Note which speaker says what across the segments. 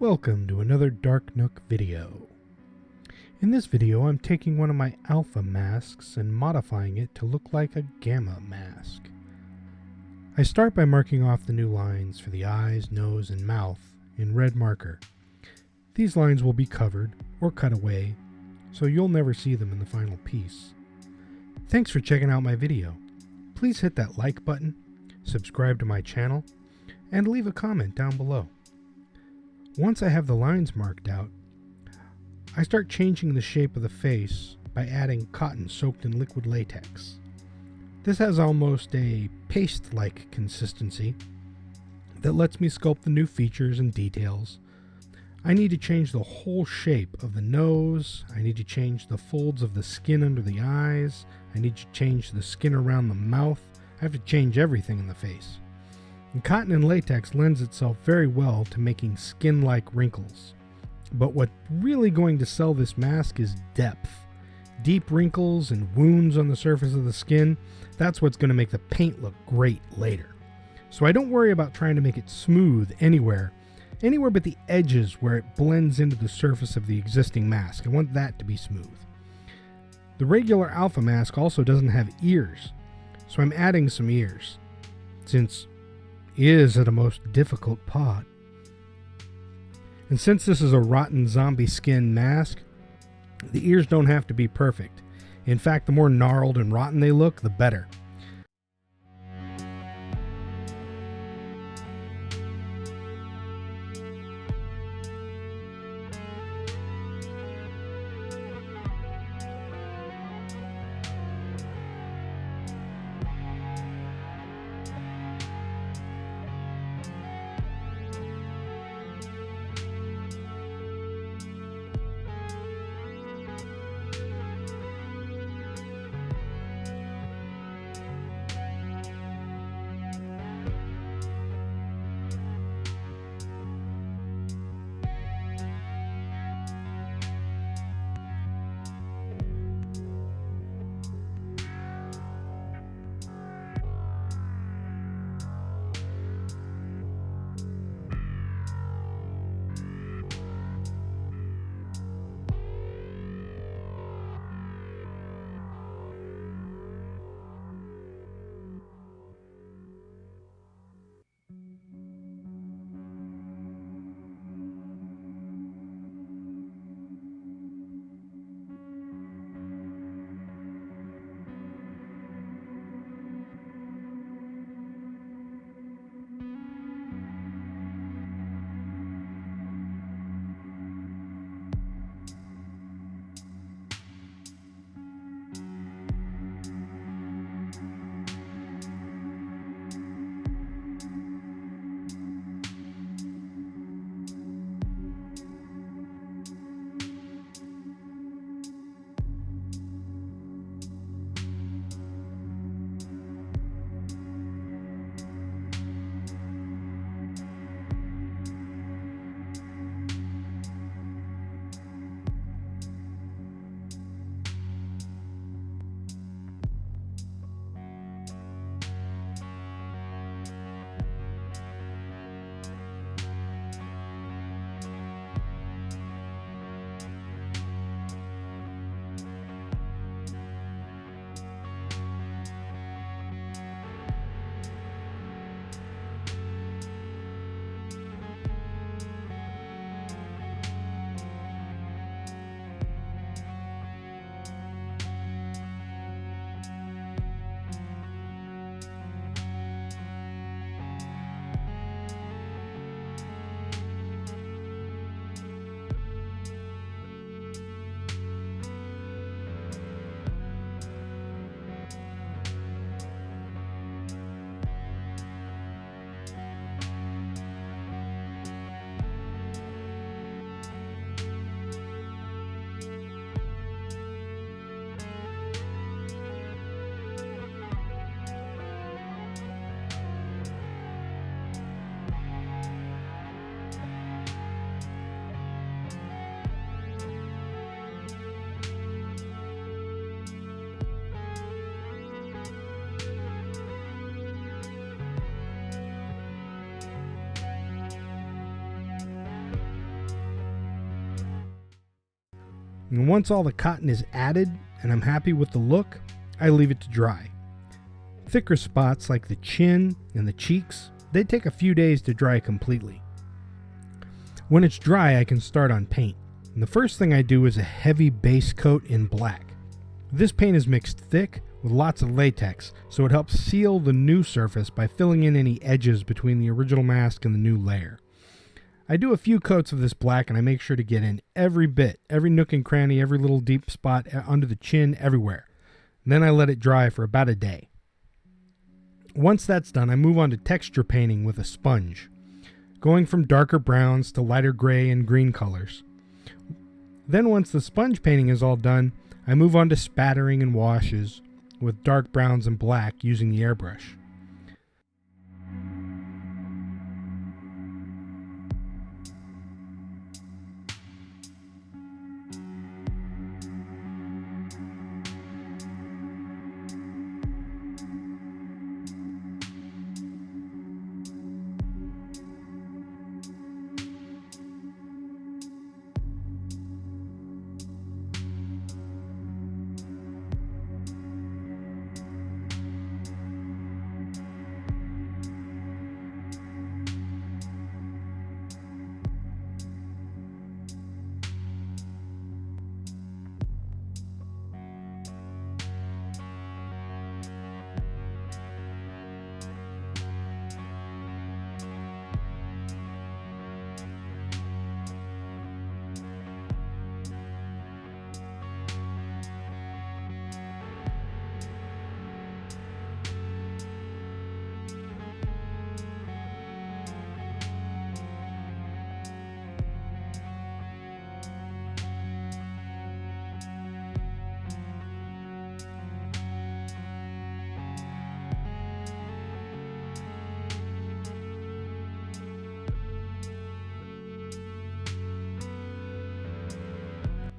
Speaker 1: Welcome to another Dark Nook video. In this video I'm taking one of my alpha masks and modifying it to look like a gamma mask. I start by marking off the new lines for the eyes, nose, and mouth in red marker. These lines will be covered or cut away, so you'll never see them in the final piece. Thanks for checking out my video. Please hit that like button, subscribe to my channel, and leave a comment down below. Once I have the lines marked out, I start changing the shape of the face by adding cotton soaked in liquid latex. This has almost a paste-like consistency that lets me sculpt the new features and details. I need to change the whole shape of the nose, I need to change the folds of the skin under the eyes, I need to change the skin around the mouth, I have to change everything in the face. And cotton and latex lends itself very well to making skin-like wrinkles. But what's really going to sell this mask is depth. Deep wrinkles and wounds on the surface of the skin, that's what's going to make the paint look great later. So I don't worry about trying to make it smooth anywhere but the edges where it blends into the surface of the existing mask. I want that to be smooth. The regular alpha mask also doesn't have ears, so I'm adding some ears, since ears are the most difficult part. And since this is a rotten zombie skin mask, the ears don't have to be perfect. In fact, the more gnarled and rotten they look, the better. And once all the cotton is added and I'm happy with the look, I leave it to dry. Thicker spots like the chin and the cheeks, they take a few days to dry completely. When it's dry, I can start on paint. And the first thing I do is a heavy base coat in black. This paint is mixed thick with lots of latex, so it helps seal the new surface by filling in any edges between the original mask and the new layer. I do a few coats of this black and I make sure to get in every bit, every nook and cranny, every little deep spot under the chin, everywhere. And then I let it dry for about a day. Once that's done, I move on to texture painting with a sponge, going from darker browns to lighter gray and green colors. Then once the sponge painting is all done, I move on to spattering and washes with dark browns and black using the airbrush.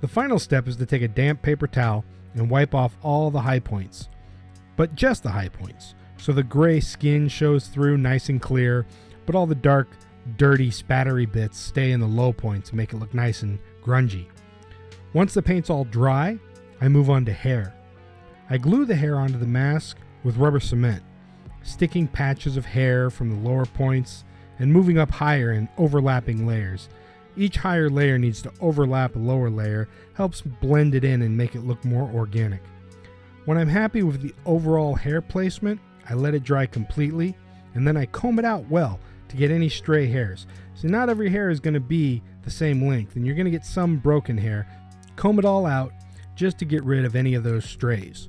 Speaker 1: The final step is to take a damp paper towel and wipe off all the high points, but just the high points, so the gray skin shows through nice and clear, but all the dark, dirty, spattery bits stay in the low points and make it look nice and grungy. Once the paint's all dry, I move on to hair. I glue the hair onto the mask with rubber cement, sticking patches of hair from the lower points and moving up higher in overlapping layers. Each higher layer needs to overlap a lower layer, helps blend it in and make it look more organic. When I'm happy with the overall hair placement, I let it dry completely, and then I comb it out well to get any stray hairs. So not every hair is going to be the same length, and you're going to get some broken hair. Comb it all out just to get rid of any of those strays.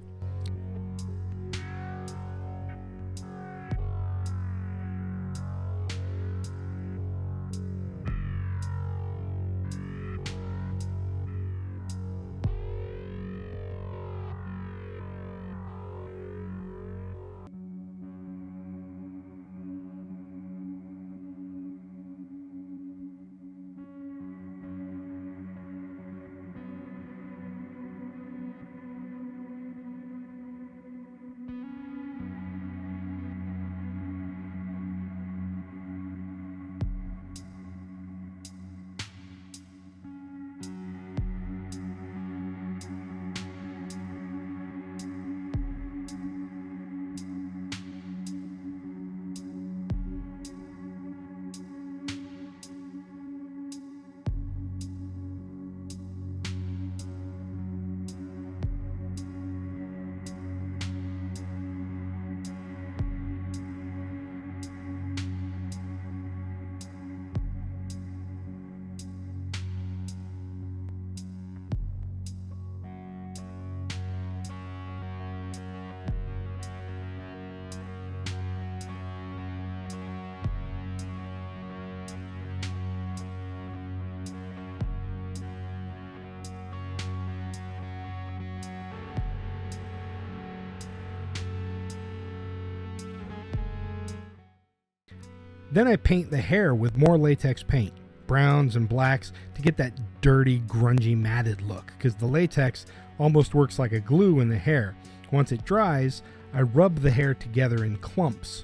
Speaker 1: Then I paint the hair with more latex paint, browns and blacks, to get that dirty, grungy, matted look, because the latex almost works like a glue in the hair. Once it dries, I rub the hair together in clumps,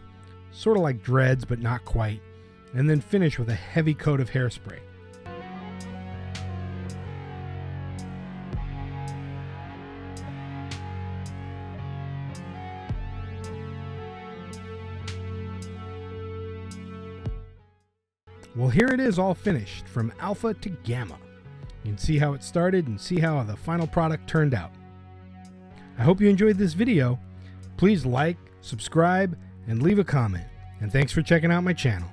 Speaker 1: sort of like dreads but not quite, and then finish with a heavy coat of hairspray. Well, here it is all finished from alpha to gamma. You can see how it started and see how the final product turned out. I hope you enjoyed this video. Please like, subscribe, and leave a comment. And thanks for checking out my channel.